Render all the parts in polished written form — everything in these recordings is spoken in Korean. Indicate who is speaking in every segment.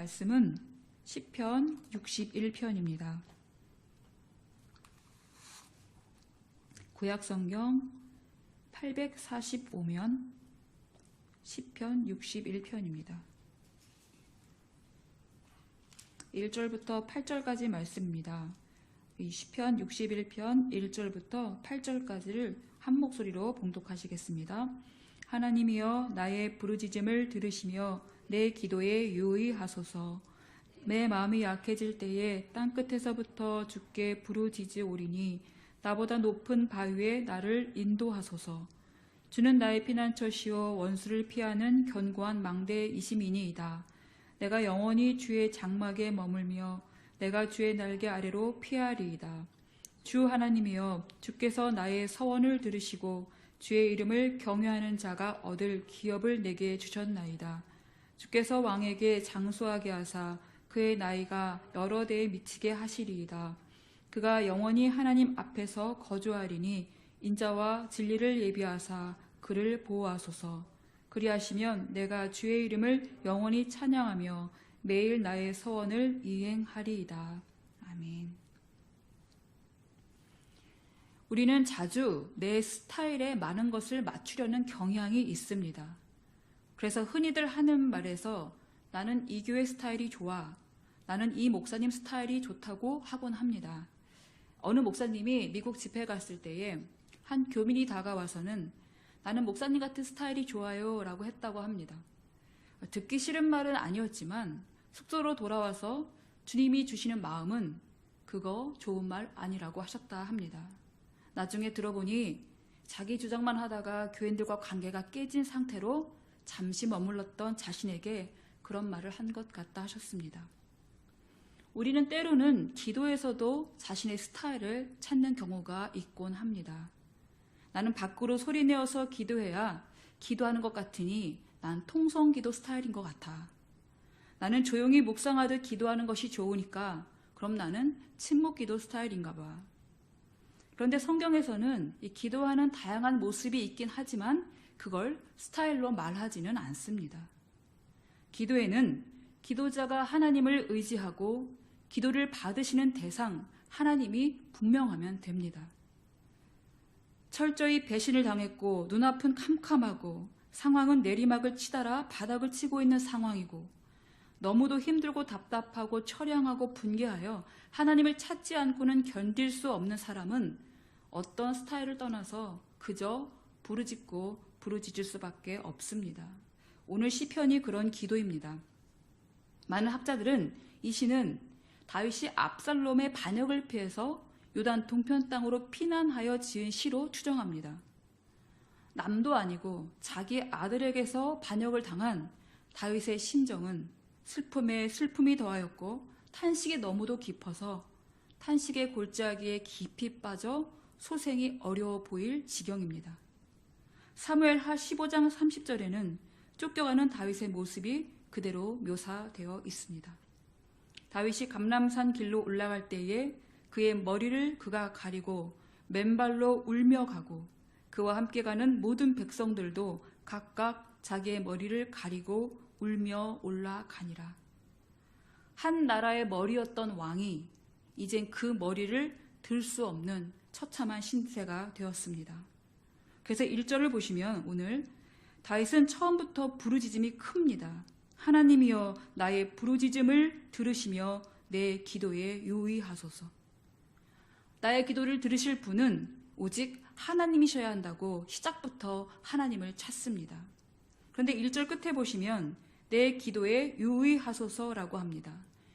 Speaker 1: 말씀은 시편 61편입니다. 구약성경 845면 시편 61편입니다. 1절부터 8절까지 말씀입니다. 이 시편 61편 1절부터 8절까지를 한 목소리로 봉독하시겠습니다. 하나님이여 나의 부르짖음을 들으시며 내 기도에 유의하소서. 내 마음이 약해질 때에 땅끝에서부터 주께 부르짖으오리니 나보다 높은 바위에 나를 인도하소서. 주는 나의 피난처시요 원수를 피하는 견고한 망대이심이니이다. 내가 영원히 주의 장막에 머물며 내가 주의 날개 아래로 피하리이다. 주 하나님이여 주께서 나의 서원을 들으시고 주의 이름을 경외하는 자가 얻을 기업을 내게 주셨나이다. 주께서 왕에게 장수하게 하사 그의 나이가 여러 대에 미치게 하시리이다. 그가 영원히 하나님 앞에서 거주하리니 인자와 진리를 예비하사 그를 보호하소서. 그리하시면 내가 주의 이름을 영원히 찬양하며 매일 나의 서원을 이행하리이다. 아멘. 우리는 자주 내 스타일에 많은 것을 맞추려는 경향이 있습니다. 그래서 흔히들 하는 말에서 나는 이 교회 스타일이 좋아, 나는 이 목사님 스타일이 좋다고 하곤 합니다. 어느 목사님이 미국 집회 갔을 때에 한 교민이 다가와서는 나는 목사님 같은 스타일이 좋아요 라고 했다고 합니다. 듣기 싫은 말은 아니었지만 숙소로 돌아와서 주님이 주시는 마음은 그거 좋은 말 아니라고 하셨다 합니다. 나중에 들어보니 자기 주장만 하다가 교인들과 관계가 깨진 상태로 잠시 머물렀던 자신에게 그런 말을 한 것 같다 하셨습니다. 우리는 때로는 기도에서도 자신의 스타일을 찾는 경우가 있곤 합니다. 나는 밖으로 소리내어서 기도해야 기도하는 것 같으니 난 통성기도 스타일인 것 같아. 나는 조용히 묵상하듯 기도하는 것이 좋으니까 그럼 나는 침묵기도 스타일인가 봐. 그런데 성경에서는 이 기도하는 다양한 모습이 있긴 하지만 그걸 스타일로 말하지는 않습니다. 기도에는 기도자가 하나님을 의지하고 기도를 받으시는 대상, 하나님이 분명하면 됩니다. 철저히 배신을 당했고 눈앞은 캄캄하고 상황은 내리막을 치달아 바닥을 치고 있는 상황이고 너무도 힘들고 답답하고 처량하고 분개하여 하나님을 찾지 않고는 견딜 수 없는 사람은 어떤 스타일을 떠나서 그저 부르짖고 부르짖을 수밖에 없습니다. 오늘 시편이 그런 기도입니다. 많은 학자들은 이 시는 다윗이 압살롬의 반역을 피해서 요단 동편 땅으로 피난하여 지은 시로 추정합니다. 남도 아니고 자기 아들에게서 반역을 당한 다윗의 심정은 슬픔에 슬픔이 더하였고 탄식이 너무도 깊어서 탄식의 골짜기에 깊이 빠져 소생이 어려워 보일 지경입니다. 사무엘하 15장 30절에는 쫓겨가는 다윗의 모습이 그대로 묘사되어 있습니다. 다윗이 감람산 길로 올라갈 때에 그의 머리를 그가 가리고 맨발로 울며 가고 그와 함께 가는 모든 백성들도 각각 자기의 머리를 가리고 울며 올라가니라. 한 나라의 머리였던 왕이 이젠 그 머리를 들 수 없는 처참한 신세가 되었습니다. 그래서 1절을 보시면 오늘 다윗은 처음부터 부르짖음이 큽니다. 하나님이여 나의 부르짖음을 들으시며 내 기도에 유의하소서. 나의 기도를 들으실 분은 오직 하나님이셔야 한다고 시작부터 하나님을 찾습니다. 그런데 1절 끝에 보시면 내 기도에 유의하소서라고 합니다.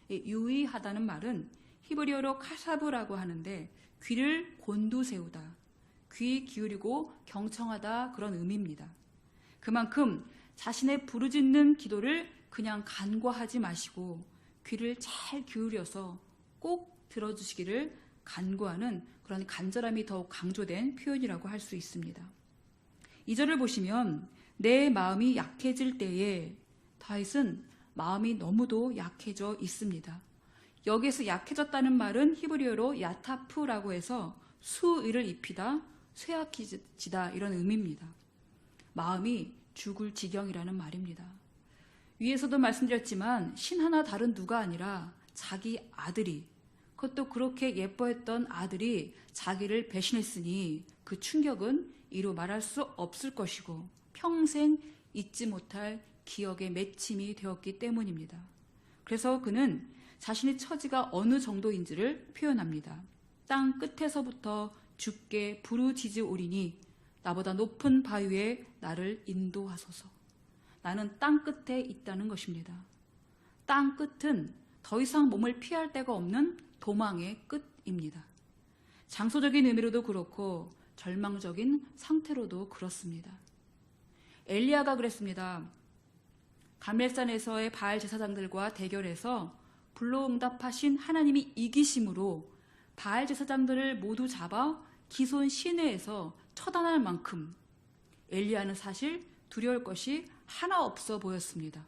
Speaker 1: 유의하다는 말은 히브리어로 카사브라고 하는데 귀를 곤두세우다, 귀 기울이고 경청하다 그런 의미입니다. 그만큼 자신의 부르짖는 기도를 그냥 간과하지 마시고 귀를 잘 기울여서 꼭 들어주시기를 간구하는 그런 간절함이 더욱 강조된 표현이라고 할 수 있습니다. 2절을 보시면 내 마음이 약해질 때에 다윗은 마음이 너무도 약해져 있습니다. 여기에서 약해졌다는 말은 히브리어로 야타프라고 해서 수의를 입히다, 쇠약해지다 이런 의미입니다. 마음이 죽을 지경이라는 말입니다. 위에서도 말씀드렸지만 신 하나 다른 누가 아니라 자기 아들이, 그것도 그렇게 예뻐했던 아들이 자기를 배신했으니 그 충격은 이루 말할 수 없을 것이고 평생 잊지 못할 기억의 맺힘이 되었기 때문입니다. 그래서 그는 자신의 처지가 어느 정도인지를 표현합니다. 땅 끝에서부터 주께 부르짖으오리니 나보다 높은 바위에 나를 인도하소서. 나는 땅 끝에 있다는 것입니다. 땅 끝은 더 이상 몸을 피할 데가 없는 도망의 끝입니다. 장소적인 의미로도 그렇고 절망적인 상태로도 그렇습니다. 엘리야가 그랬습니다. 갈멜산에서의 바알 제사장들과 대결해서 불로응답하신 하나님이 이기심으로 바알 제사장들을 모두 잡아 기손 시내에서 처단할 만큼 엘리야는 사실 두려울 것이 하나 없어 보였습니다.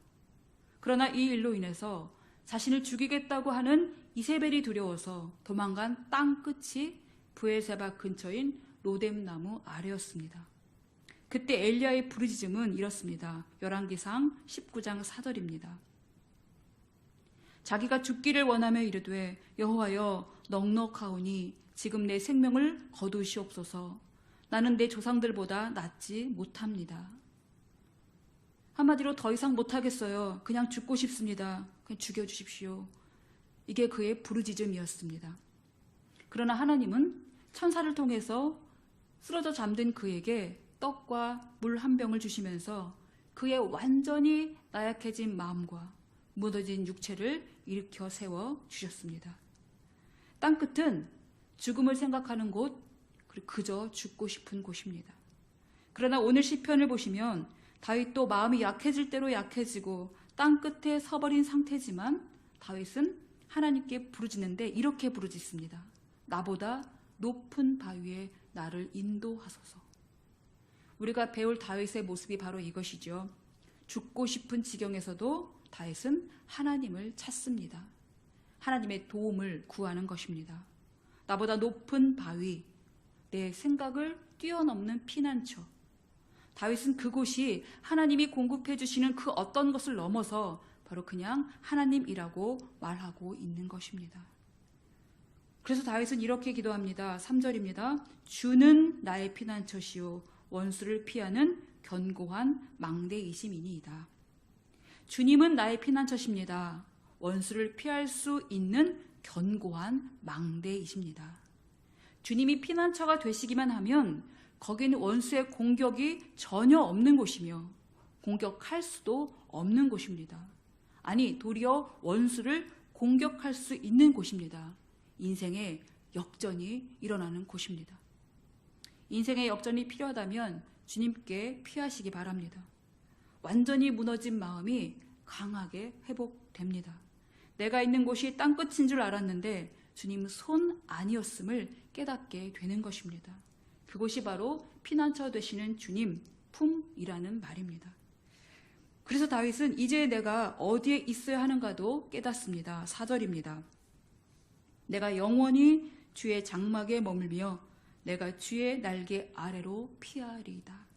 Speaker 1: 그러나 이 일로 인해서 자신을 죽이겠다고 하는 이세벨이 두려워서 도망간 땅 끝이 브엘세바 근처인 로뎀나무 아래였습니다. 그때 엘리야의 부르짖음은 이렇습니다. 열왕기상 19장 4절입니다. 자기가 죽기를 원하며 이르되 여호와여 넉넉하오니 지금 내 생명을 거두시옵소서. 나는 내 조상들보다 낫지 못합니다. 한마디로 더 이상 못하겠어요. 그냥 죽고 싶습니다. 그냥 죽여주십시오. 이게 그의 부르짖음이었습니다. 그러나 하나님은 천사를 통해서 쓰러져 잠든 그에게 떡과 물 한 병을 주시면서 그의 완전히 나약해진 마음과 무너진 육체를 일으켜 세워 주셨습니다. 땅끝은 죽음을 생각하는 곳, 그리고 그저 죽고 싶은 곳입니다. 그러나 오늘 시편을 보시면 다윗도 마음이 약해질 대로 약해지고 땅끝에 서버린 상태지만 다윗은 하나님께 부르짖는데 이렇게 부르짖습니다. 나보다 높은 바위에 나를 인도하소서. 우리가 배울 다윗의 모습이 바로 이것이죠. 죽고 싶은 지경에서도 다윗은 하나님을 찾습니다. 하나님의 도움을 구하는 것입니다. 나보다 높은 바위, 내 생각을 뛰어넘는 피난처. 다윗은 그곳이 하나님이 공급해 주시는 그 어떤 것을 넘어서 바로 그냥 하나님이라고 말하고 있는 것입니다. 그래서 다윗은 이렇게 기도합니다. 3절입니다. 주는 나의 피난처시요 원수를 피하는 견고한 망대이심이니이다. 주님은 나의 피난처십니다. 원수를 피할 수 있는 견고한 망대이십니다. 주님이 피난처가 되시기만 하면 거기는 원수의 공격이 전혀 없는 곳이며 공격할 수도 없는 곳입니다. 아니, 도리어 원수를 공격할 수 있는 곳입니다. 인생의 역전이 일어나는 곳입니다. 인생의 역전이 필요하다면 주님께 피하시기 바랍니다. 완전히 무너진 마음이 강하게 회복됩니다. 내가 있는 곳이 땅끝인 줄 알았는데 주님 손 아니었음을 깨닫게 되는 것입니다. 그곳이 바로 피난처 되시는 주님 품이라는 말입니다. 그래서 다윗은 이제 내가 어디에 있어야 하는가도 깨닫습니다. 4절입니다. 내가 영원히 주의 장막에 머물며 내가 주의 날개 아래로 피하리이다.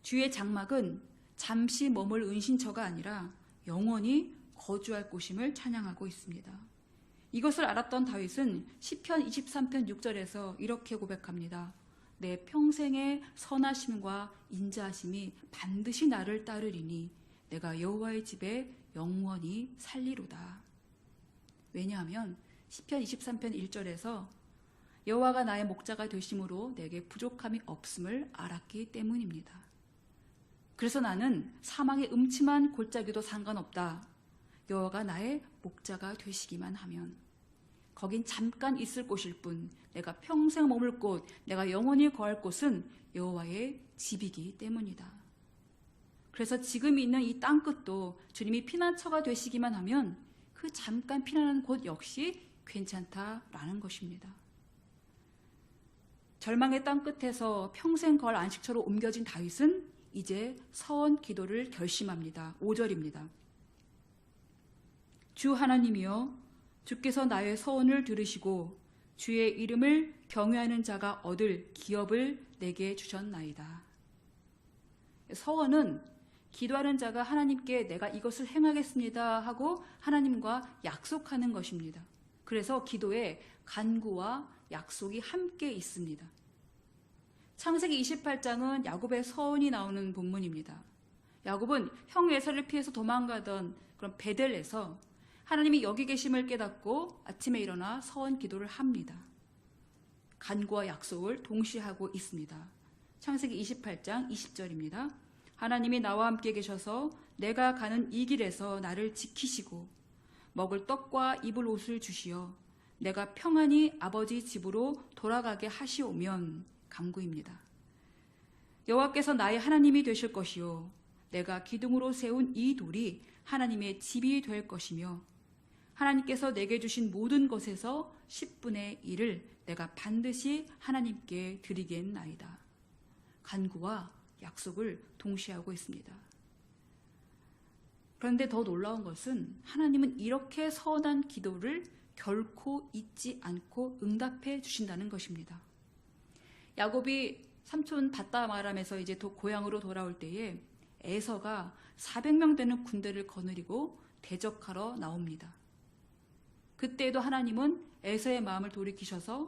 Speaker 1: 주의 장막은 잠시 머물 은신처가 아니라 영원히 거주할 곳임을 찬양하고 있습니다. 이것을 알았던 다윗은 시편 23편 6절에서 이렇게 고백합니다. 내 평생의 선하심과 인자하심이 반드시 나를 따르리니 내가 여호와의 집에 영원히 살리로다. 왜냐하면 시편 23편 1절에서 여호와가 나의 목자가 되심으로 내게 부족함이 없음을 알았기 때문입니다. 그래서 나는 사망의 음침한 골짜기도 상관없다. 여호와가 나의 목자가 되시기만 하면 거긴 잠깐 있을 곳일 뿐 내가 평생 머물 곳, 내가 영원히 거할 곳은 여호와의 집이기 때문이다. 그래서 지금 있는 이 땅끝도 주님이 피난처가 되시기만 하면 그 잠깐 피난하는 곳 역시 괜찮다라는 것입니다. 절망의 땅끝에서 평생 거할 안식처로 옮겨진 다윗은 이제 서원 기도를 결심합니다. 5절입니다. 주 하나님이여 주께서 나의 서원을 들으시고 주의 이름을 경외하는 자가 얻을 기업을 내게 주셨나이다. 서원은 기도하는 자가 하나님께 내가 이것을 행하겠습니다 하고 하나님과 약속하는 것입니다. 그래서 기도에 간구와 약속이 함께 있습니다. 창세기 28장은 야곱의 서원이 나오는 본문입니다. 야곱은 형 에사를 피해서 도망가던 그런 베델에서 하나님이 여기 계심을 깨닫고 아침에 일어나 서원 기도를 합니다. 간구와 약속을 동시에 하고 있습니다. 창세기 28장 20절입니다. 하나님이 나와 함께 계셔서 내가 가는 이 길에서 나를 지키시고 먹을 떡과 입을 옷을 주시어 내가 평안히 아버지 집으로 돌아가게 하시오면 간구입니다. 여호와께서 나의 하나님이 되실 것이요 내가 기둥으로 세운 이 돌이 하나님의 집이 될 것이며 하나님께서 내게 주신 모든 것에서 10분의 1을 내가 반드시 하나님께 드리겠나이다. 간구와 약속을 동시에 하고 있습니다. 그런데 더 놀라운 것은 하나님은 이렇게 서원한 기도를 결코 잊지 않고 응답해 주신다는 것입니다. 야곱이 삼촌 밧다마람에서 이제 고향으로 돌아올 때에 에서가 400명 되는 군대를 거느리고 대적하러 나옵니다. 그때에도 하나님은 에서의 마음을 돌이키셔서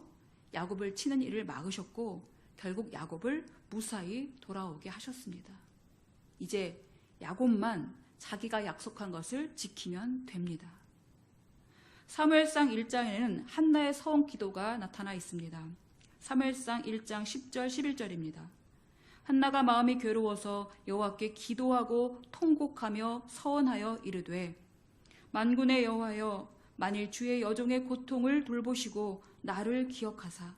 Speaker 1: 야곱을 치는 일을 막으셨고 결국 야곱을 무사히 돌아오게 하셨습니다. 이제 야곱만 자기가 약속한 것을 지키면 됩니다. 사무엘상 1장에는 한나의 서원 기도가 나타나 있습니다. 사무엘상 1장 10절 11절입니다. 한나가 마음이 괴로워서 여호와께 기도하고 통곡하며 서원하여 이르되 만군의 여호와여 만일 주의 여종의 고통을 돌보시고 나를 기억하사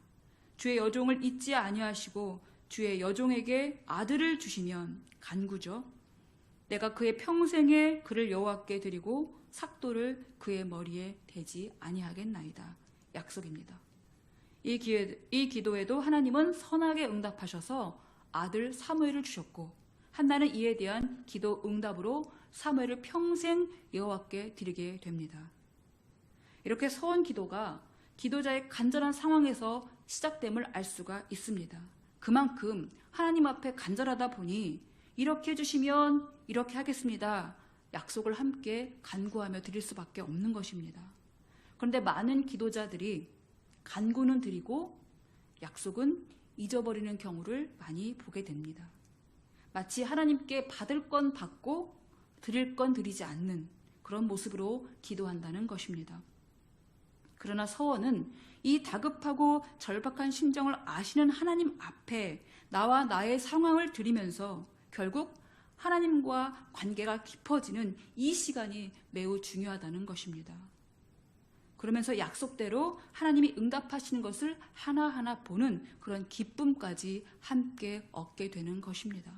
Speaker 1: 주의 여종을 잊지 아니하시고 주의 여종에게 아들을 주시면 간구죠. 내가 그의 평생에 그를 여호와께 드리고 삭도를 그의 머리에 대지 아니하겠나이다. 약속입니다. 이 기도에도 하나님은 선하게 응답하셔서 아들 사무엘을 주셨고 한나는 이에 대한 기도 응답으로 사무엘을 평생 여호와께 드리게 됩니다. 이렇게 서원 기도가 기도자의 간절한 상황에서 시작됨을 알 수가 있습니다. 그만큼 하나님 앞에 간절하다 보니 이렇게 해주시면 이렇게 하겠습니다. 약속을 함께 간구하며 드릴 수밖에 없는 것입니다. 그런데 많은 기도자들이 간구는 드리고 약속은 잊어버리는 경우를 많이 보게 됩니다. 마치 하나님께 받을 건 받고 드릴 건 드리지 않는 그런 모습으로 기도한다는 것입니다. 그러나 서원은 이 다급하고 절박한 심정을 아시는 하나님 앞에 나와 나의 상황을 드리면서 결국 하나님과 관계가 깊어지는 이 시간이 매우 중요하다는 것입니다. 그러면서 약속대로 하나님이 응답하시는 것을 하나하나 보는 그런 기쁨까지 함께 얻게 되는 것입니다.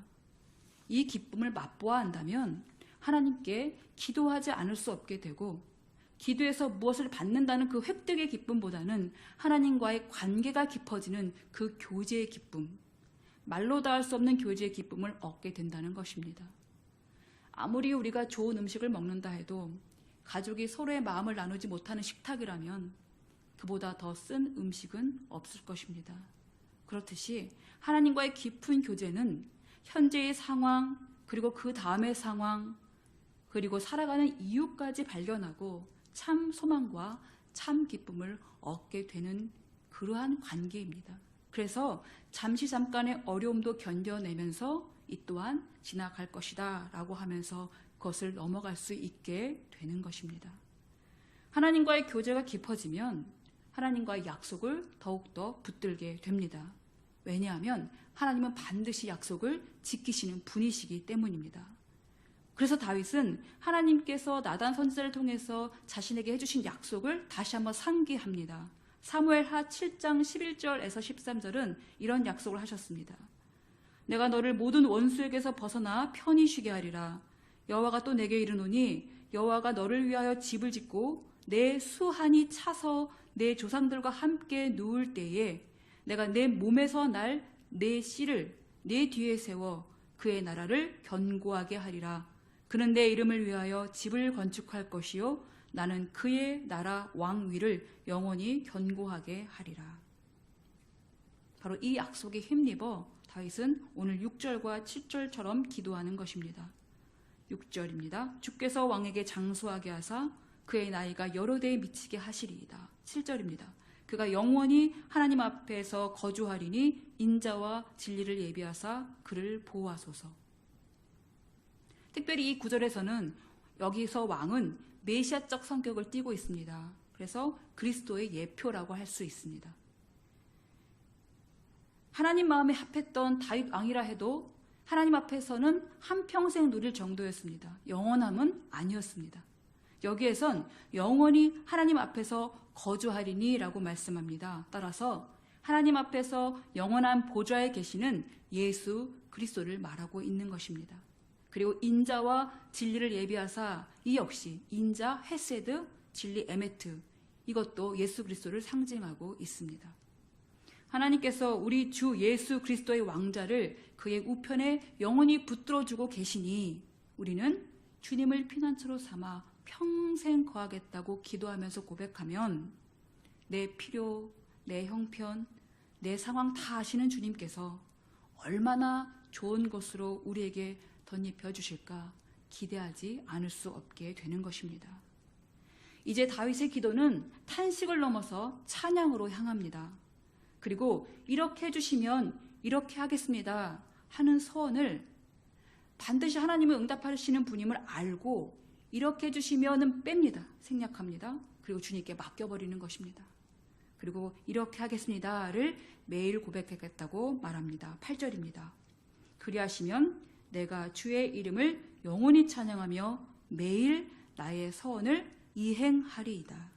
Speaker 1: 이 기쁨을 맛보아야 한다면 하나님께 기도하지 않을 수 없게 되고 기도에서 무엇을 받는다는 그 획득의 기쁨보다는 하나님과의 관계가 깊어지는 그 교제의 기쁨, 말로 다 할 수 없는 교제의 기쁨을 얻게 된다는 것입니다. 아무리 우리가 좋은 음식을 먹는다 해도 가족이 서로의 마음을 나누지 못하는 식탁이라면 그보다 더 쓴 음식은 없을 것입니다. 그렇듯이 하나님과의 깊은 교제는 현재의 상황, 그리고 그 다음의 상황, 그리고 살아가는 이유까지 발견하고 참 소망과 참 기쁨을 얻게 되는 그러한 관계입니다. 그래서 잠깐의 어려움도 견뎌내면서 이 또한 지나갈 것이다 라고 하면서 그것을 넘어갈 수 있게 되는 것입니다. 하나님과의 교제가 깊어지면 하나님과의 약속을 더욱더 붙들게 됩니다. 왜냐하면 하나님은 반드시 약속을 지키시는 분이시기 때문입니다. 그래서 다윗은 하나님께서 나단 선지자를 통해서 자신에게 해주신 약속을 다시 한번 상기합니다. 사무엘하 7장 11절에서 13절은 이런 약속을 하셨습니다. 내가 너를 모든 원수에게서 벗어나 편히 쉬게 하리라. 여호와가 또 내게 이르노니 여호와가 너를 위하여 집을 짓고 내 수한이 차서 내 조상들과 함께 누울 때에 내가 내 몸에서 날 내 씨를 내 뒤에 세워 그의 나라를 견고하게 하리라. 그는 내 이름을 위하여 집을 건축할 것이요 나는 그의 나라 왕위를 영원히 견고하게 하리라. 바로 이 약속에 힘입어 다윗은 오늘 6절과 7절처럼 기도하는 것입니다. 6절입니다. 주께서 왕에게 장수하게 하사 그의 나이가 여러 대에 미치게 하시리이다. 7절입니다. 그가 영원히 하나님 앞에서 거주하리니 인자와 진리를 예비하사 그를 보호하소서. 특별히 이 구절에서는 여기서 왕은 메시아적 성격을 띠고 있습니다. 그래서 그리스도의 예표라고 할 수 있습니다. 하나님 마음에 합했던 다윗 왕이라 해도 하나님 앞에서는 한평생 누릴 정도였습니다. 영원함은 아니었습니다. 여기에선 영원히 하나님 앞에서 거주하리니 라고 말씀합니다. 따라서 하나님 앞에서 영원한 보좌에 계시는 예수 그리스도를 말하고 있는 것입니다. 그리고 인자와 진리를 예비하사, 이 역시 인자, 헤세드, 진리, 에메트, 이것도 예수 그리스도를 상징하고 있습니다. 하나님께서 우리 주 예수 그리스도의 왕자를 그의 우편에 영원히 붙들어주고 계시니 우리는 주님을 피난처로 삼아 평생 거하겠다고 기도하면서 고백하면 내 필요, 내 형편, 내 상황 다 아시는 주님께서 얼마나 좋은 것으로 우리에게 덧입혀 주실까 기대하지 않을 수 없게 되는 것입니다. 이제 다윗의 기도는 탄식을 넘어서 찬양으로 향합니다. 그리고 이렇게 해주시면 이렇게 하겠습니다 하는 소원을 반드시 하나님을 응답하시는 분임을 알고 이렇게 해주시면 뺍니다. 생략합니다. 그리고 주님께 맡겨버리는 것입니다. 그리고 이렇게 하겠습니다를 매일 고백하겠다고 말합니다. 8절입니다. 그리하시면 내가 주의 이름을 영원히 찬양하며 매일 나의 서원을 이행하리이다.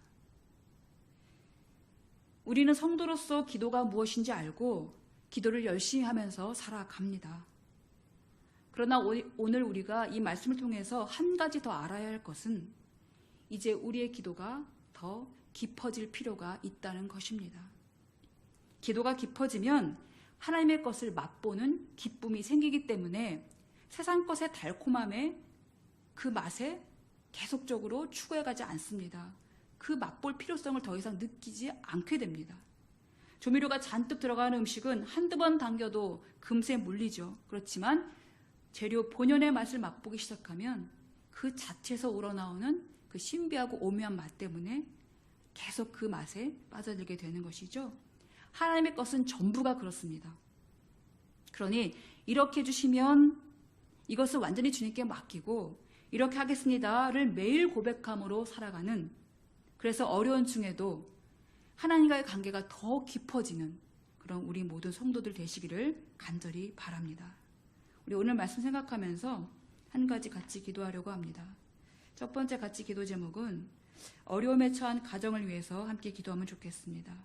Speaker 1: 우리는 성도로서 기도가 무엇인지 알고 기도를 열심히 하면서 살아갑니다. 그러나 오늘 우리가 이 말씀을 통해서 한 가지 더 알아야 할 것은 이제 우리의 기도가 더 깊어질 필요가 있다는 것입니다. 기도가 깊어지면 하나님의 것을 맛보는 기쁨이 생기기 때문에 세상 것의 달콤함에 그 맛에 계속적으로 추구해가지 않습니다. 그 맛볼 필요성을 더 이상 느끼지 않게 됩니다. 조미료가 잔뜩 들어가는 음식은 한두 번 당겨도 금세 물리죠. 그렇지만 재료 본연의 맛을 맛보기 시작하면 그 자체에서 우러나오는 그 신비하고 오묘한 맛 때문에 계속 그 맛에 빠져들게 되는 것이죠. 하나님의 것은 전부가 그렇습니다. 그러니 이렇게 해주시면 이것을 완전히 주님께 맡기고 이렇게 하겠습니다를 매일 고백함으로 살아가는, 그래서 어려운 중에도 하나님과의 관계가 더 깊어지는 그런 우리 모든 성도들 되시기를 간절히 바랍니다. 우리 오늘 말씀 생각하면서 한 가지 같이 기도하려고 합니다. 첫 번째 같이 기도 제목은 어려움에 처한 가정을 위해서 함께 기도하면 좋겠습니다.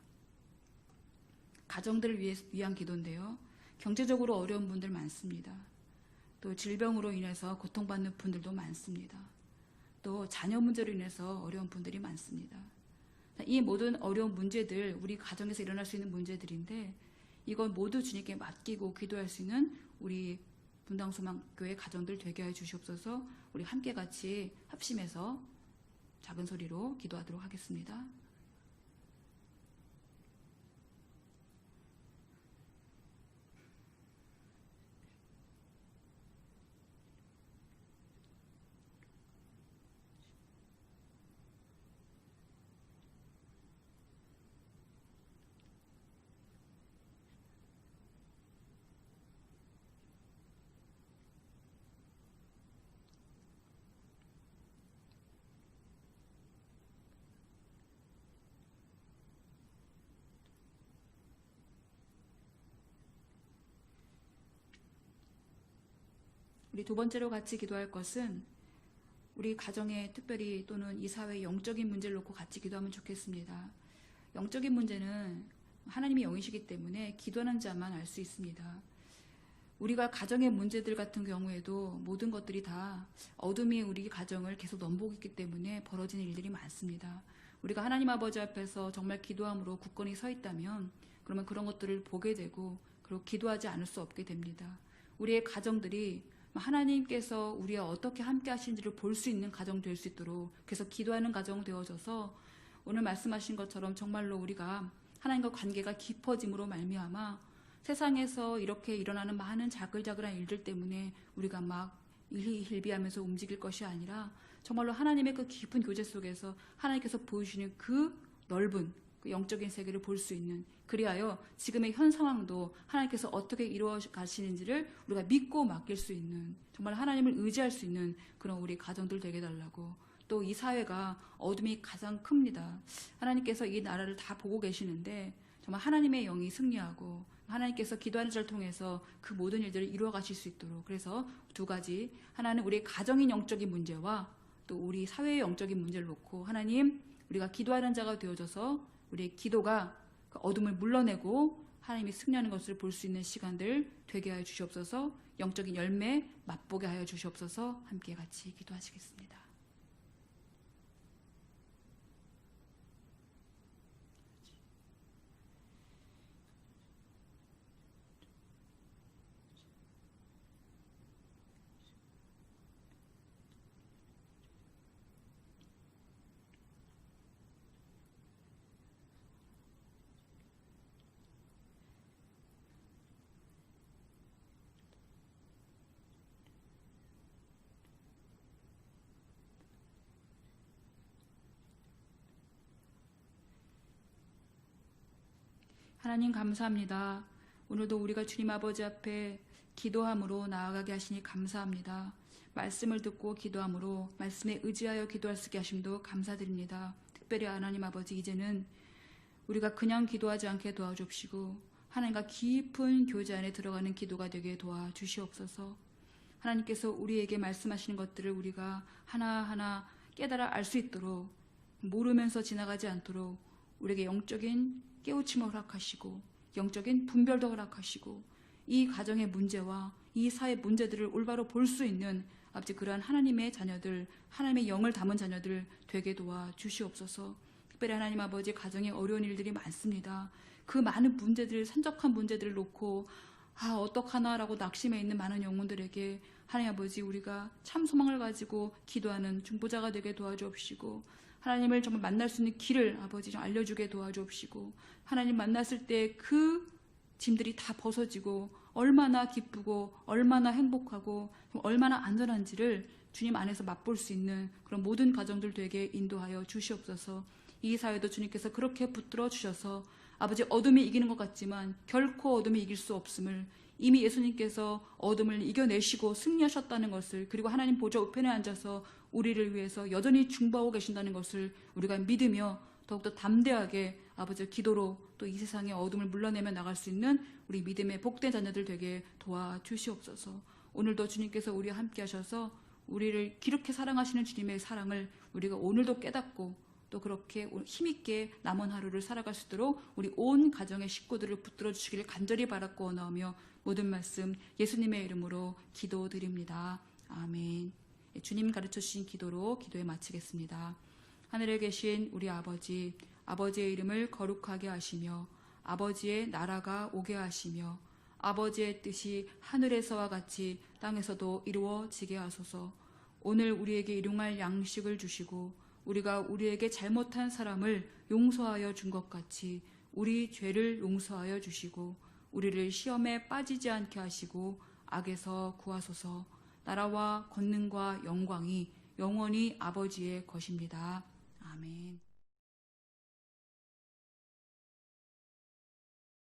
Speaker 1: 가정들을 위한 기도인데요. 경제적으로 어려운 분들 많습니다. 또 질병으로 인해서 고통받는 분들도 많습니다. 또 자녀 문제로 인해서 어려운 분들이 많습니다. 이 모든 어려운 문제들, 우리 가정에서 일어날 수 있는 문제들인데 이건 모두 주님께 맡기고 기도할 수 있는 우리 분당소망교회 가정들 되게 해 주시옵소서. 우리 함께 같이 합심해서 작은 소리로 기도하도록 하겠습니다. 우리 두 번째로 같이 기도할 것은 우리 가정에 특별히 또는 이 사회의 영적인 문제를 놓고 같이 기도하면 좋겠습니다. 영적인 문제는 하나님이 영이시기 때문에 기도하는 자만 알 수 있습니다. 우리가 가정의 문제들 같은 경우에도 모든 것들이 다 어둠이 우리 가정을 계속 넘보기 때문에 벌어지는 일들이 많습니다. 우리가 하나님 아버지 앞에서 정말 기도함으로 굳건히 서 있다면 그러면 그런 것들을 보게 되고 그리고 기도하지 않을 수 없게 됩니다. 우리의 가정들이 하나님께서 우리와 어떻게 함께 하시는지를 볼 수 있는 가정 될 수 있도록 계속 기도하는 가정 되어져서 오늘 말씀하신 것처럼 정말로 우리가 하나님과 관계가 깊어짐으로 말미암아 세상에서 이렇게 일어나는 많은 자글자글한 일들 때문에 우리가 막 일희일비하면서 움직일 것이 아니라 정말로 하나님의 그 깊은 교제 속에서 하나님께서 보여주시는 그 넓은 그 영적인 세계를 볼 수 있는, 그리하여 지금의 현 상황도 하나님께서 어떻게 이루어 가시는지를 우리가 믿고 맡길 수 있는, 정말 하나님을 의지할 수 있는 그런 우리 가정들 되게 달라고. 또 이 사회가 어둠이 가장 큽니다. 하나님께서 이 나라를 다 보고 계시는데 정말 하나님의 영이 승리하고 하나님께서 기도하는 자를 통해서 그 모든 일들을 이루어 가실 수 있도록. 그래서 두 가지, 하나는 우리 가정인 영적인 문제와 또 우리 사회의 영적인 문제를 놓고, 하나님, 우리가 기도하는 자가 되어져서 우리의 기도가 그 어둠을 물러내고 하나님이 승리하는 것을 볼 수 있는 시간들 되게 하여 주시옵소서. 영적인 열매 맛보게 하여 주시옵소서. 함께 같이 기도하시겠습니다. 하나님 감사합니다. 오늘도 우리가 주님 아버지 앞에 기도함으로 나아가게 하시니 감사합니다. 말씀을 듣고 기도함으로 말씀에 의지하여 기도할 수 있게 하심도 감사드립니다. 특별히 하나님 아버지, 이제는 우리가 그냥 기도하지 않게 도와주시고 하나님과 깊은 교제 안에 들어가는 기도가 되게 도와주시옵소서. 하나님께서 우리에게 말씀하시는 것들을 우리가 하나하나 깨달아 알 수 있도록, 모르면서 지나가지 않도록 우리에게 영적인 깨우침을 허락하시고 영적인 분별도 허락하시고 이 가정의 문제와 이 사회 문제들을 올바로 볼 수 있는 아버지 그러한 하나님의 자녀들, 하나님의 영을 담은 자녀들 되게 도와주시옵소서. 특별히 하나님 아버지, 가정에 어려운 일들이 많습니다. 그 많은 문제들, 산적한 문제들을 놓고 어떡하나라고 낙심해 있는 많은 영혼들에게 하나님 아버지, 우리가 참 소망을 가지고 기도하는 중보자가 되게 도와주옵시고, 하나님을 정말 만날 수 있는 길을 아버지 좀 알려주게 도와주옵시고, 하나님 만났을 때 그 짐들이 다 벗어지고 얼마나 기쁘고 얼마나 행복하고 얼마나 안전한지를 주님 안에서 맛볼 수 있는 그런 모든 가정들 되게 인도하여 주시옵소서. 이 사회도 주님께서 그렇게 붙들어 주셔서 아버지, 어둠이 이기는 것 같지만 결코 어둠이 이길 수 없음을, 이미 예수님께서 어둠을 이겨내시고 승리하셨다는 것을, 그리고 하나님 보좌 우편에 앉아서 우리를 위해서 여전히 중보하고 계신다는 것을 우리가 믿으며 더욱더 담대하게 아버지 기도로 또 이 세상의 어둠을 물러내며 나갈 수 있는 우리 믿음의 복된 자녀들 되게 도와주시옵소서. 오늘도 주님께서 우리와 함께 하셔서 우리를 기렇게 사랑하시는 주님의 사랑을 우리가 오늘도 깨닫고 또 그렇게 힘있게 남은 하루를 살아갈 수 있도록 우리 온 가정의 식구들을 붙들어 주시기를 간절히 바랐고 원하오며 모든 말씀 예수님의 이름으로 기도드립니다. 아멘. 주님 가르쳐 주신 기도로 기도에 마치겠습니다. 하늘에 계신 우리 아버지, 아버지의 이름을 거룩하게 하시며 아버지의 나라가 오게 하시며 아버지의 뜻이 하늘에서와 같이 땅에서도 이루어지게 하소서. 오늘 우리에게 일용할 양식을 주시고 우리가 우리에게 잘못한 사람을 용서하여 준 것 같이 우리 죄를 용서하여 주시고 우리를 시험에 빠지지 않게 하시고 악에서 구하소서. 나라와 권능과 영광이 영원히 아버지의 것입니다. 아멘.